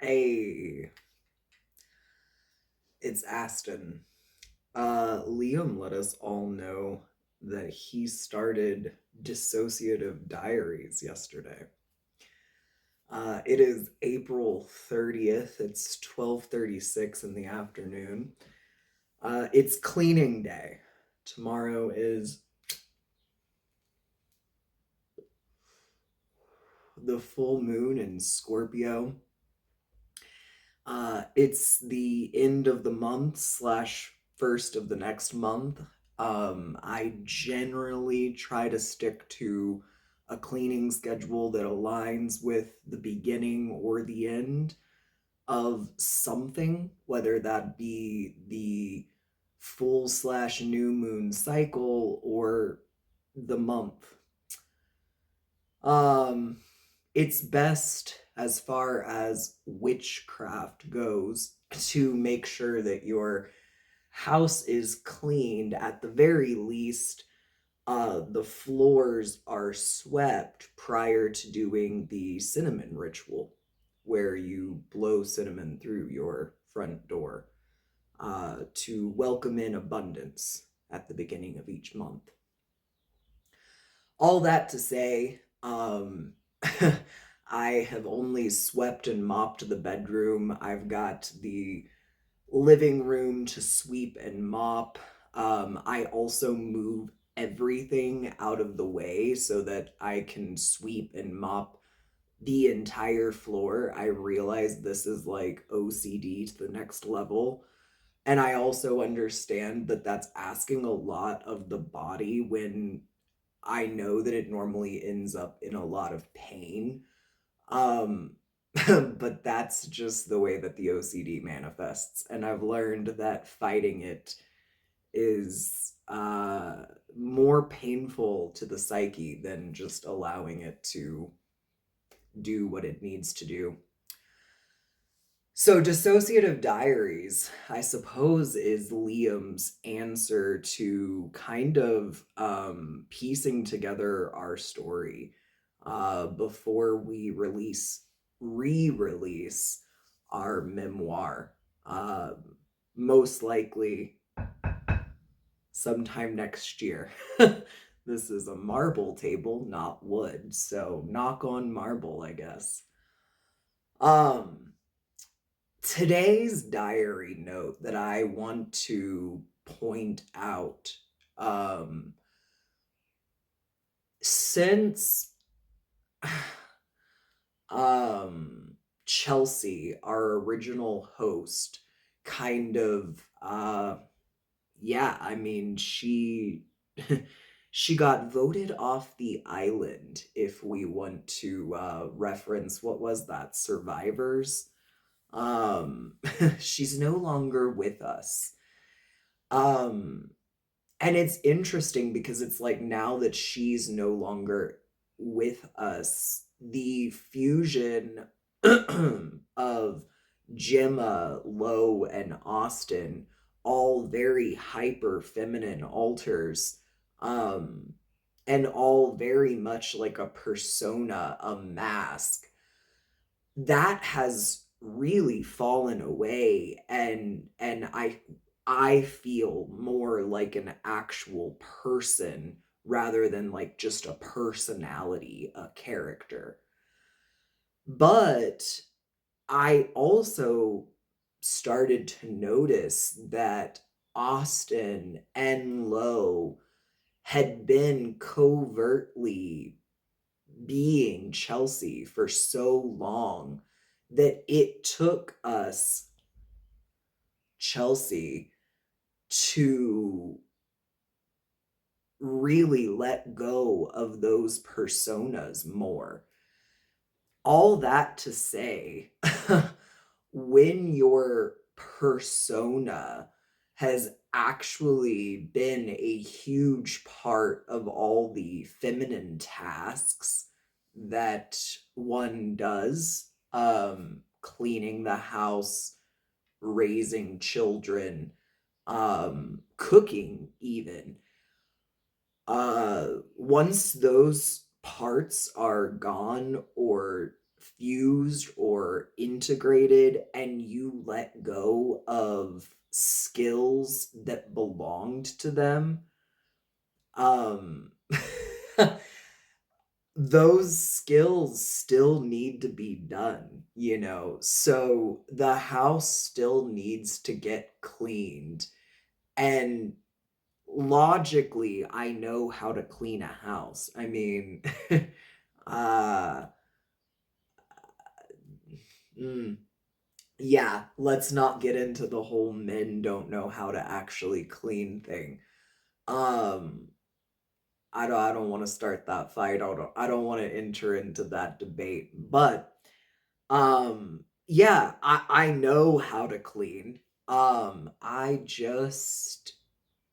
Hey, it's Astin. Liam let us all know that he started Dissociative Diaries yesterday. It is April 30th. It's 12:36 in the afternoon. It's cleaning day. Tomorrow is the full moon in Scorpio. It's the end of the month slash first of the next month. I generally try to stick to a cleaning schedule that aligns with the beginning or the end of something, whether that be the full slash new moon cycle or the month. Um, it's best as far as witchcraft goes to make sure that your house is cleaned at the very least. The floors are swept prior to doing the cinnamon ritual, where you blow cinnamon through your front door to welcome in abundance at the beginning of each month. All that to say, I have only swept and mopped the bedroom. I've got the living room to sweep and mop. I also move everything out of the way so that I can sweep and mop the entire floor. I realize this is like OCD to the next level. And I also understand that that's asking a lot of the body when I know that it normally ends up in a lot of pain. Um, but that's just the way that the OCD manifests. And I've learned that fighting it is more painful to the psyche than just allowing it to do what it needs to do. So, Dissociative Diaries, I suppose, is Liam's answer to kind of piecing together our story before we re-release our memoir. Uh, Most likely sometime next year. This is a marble table, not wood, so knock on marble, I guess. Um, Today's diary note that I want to point out, um, since Chelsea, our original host, kind of yeah, I mean she got voted off the island, if we want to reference, what was that, Survivors. um she's no longer with us. um and it's interesting because it's like, now that she's no longer with us, the fusion of Gemma, Lo, and Austin, all very hyper feminine alters, um, and all very much like a persona, a mask, that has really fallen away, and I feel more like an actual person rather than like just a personality, a character. But I also started to notice that Austin and Lowe had been covertly being Chelsea for so long that it took us, Chelsea, to really let go of those personas more. All that to say, when your persona has actually been a huge part of all the feminine tasks that one does, cleaning the house, raising children, cooking even, once those parts are gone or fused or integrated and you let go of skills that belonged to them, um, those skills still need to be done, you know? So the house still needs to get cleaned. And logically, I know how to clean a house. I mean, uh, mm, yeah, let's not get into the whole men don't know how to actually clean thing. Um, I don't want to start that fight. I don't want to enter into that debate. But yeah, I know how to clean. I just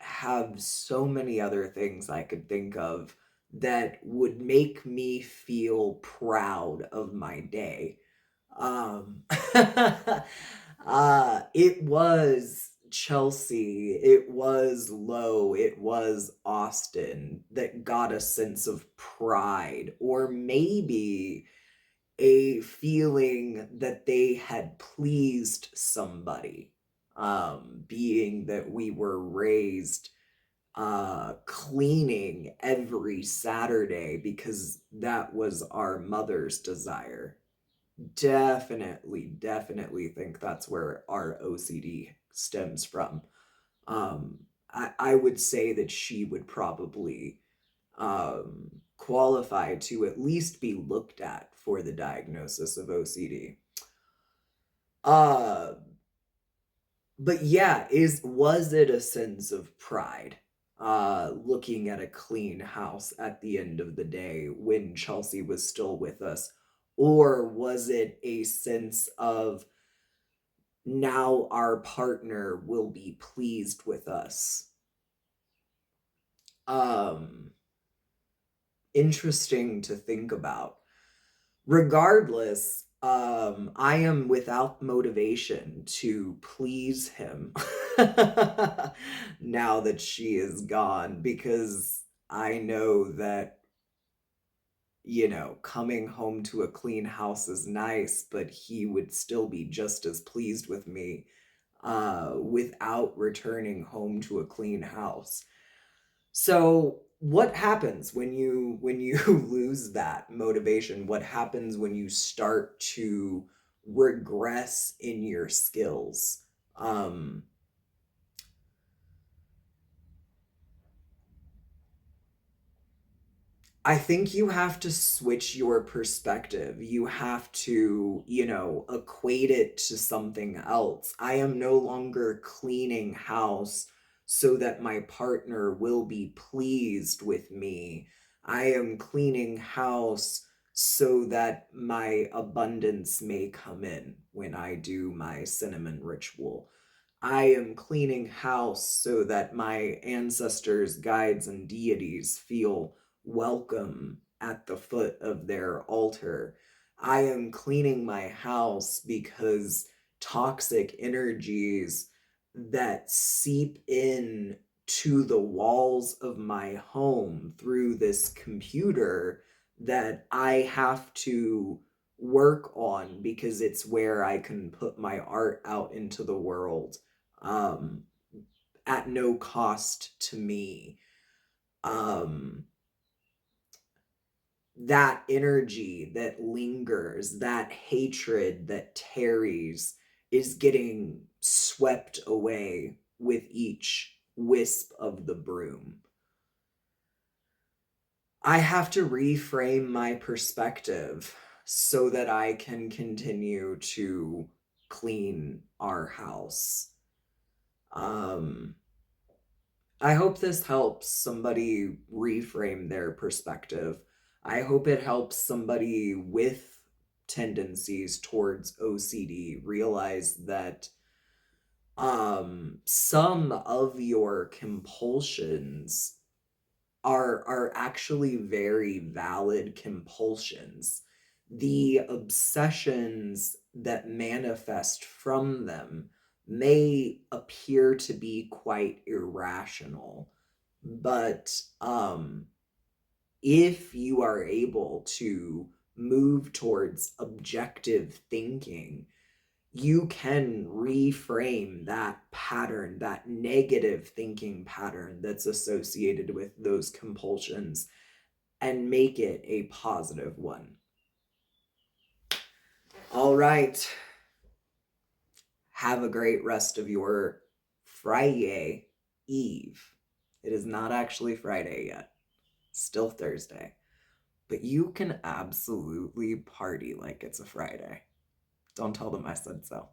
have so many other things I could think of that would make me feel proud of my day. Um, it was Chelsea, it was Lowe, it was Austin that got a sense of pride, or maybe a feeling that they had pleased somebody, being that we were raised cleaning every Saturday because that was our mother's desire. Definitely think that's where our OCD stems from. I would say that she would probably qualify to at least be looked at for the diagnosis of OCD. Uh, but yeah, was it a sense of pride? Looking at a clean house at the end of the day when Chelsea was still with us? Or was it a sense of now our partner will be pleased with us? Um, Interesting to think about. Regardless, I am without motivation to please him now that she is gone because I know that, coming home to a clean house is nice, but he would still be just as pleased with me without returning home to a clean house. So, what happens when you lose that motivation? What happens when you start to regress in your skills? Um, I think you have to switch your perspective. You have to, equate it to something else. I am no longer cleaning house so that my partner will be pleased with me. I am cleaning house so that my abundance may come in when I do my cinnamon ritual. I am cleaning house so that my ancestors, guides, and deities feel welcome at the foot of their altar. I am cleaning my house because toxic energies that seep in to the walls of my home through this computer that I have to work on because it's where I can put my art out into the world um, at no cost to me. Um, that energy that lingers, that hatred that tarries, is getting swept away with each wisp of the broom. I have to reframe my perspective so that I can continue to clean our house. Um, I hope this helps somebody reframe their perspective. I hope it helps somebody with tendencies towards OCD realize that some of your compulsions are actually very valid compulsions. The obsessions that manifest from them may appear to be quite irrational, but if you are able to move towards objective thinking, you can reframe that pattern, that negative thinking pattern that's associated with those compulsions, and make it a positive one. All right. Have a great rest of your Friday Eve. It is not actually Friday yet, still Thursday, but you can absolutely party like it's a Friday. Don't tell them I said so.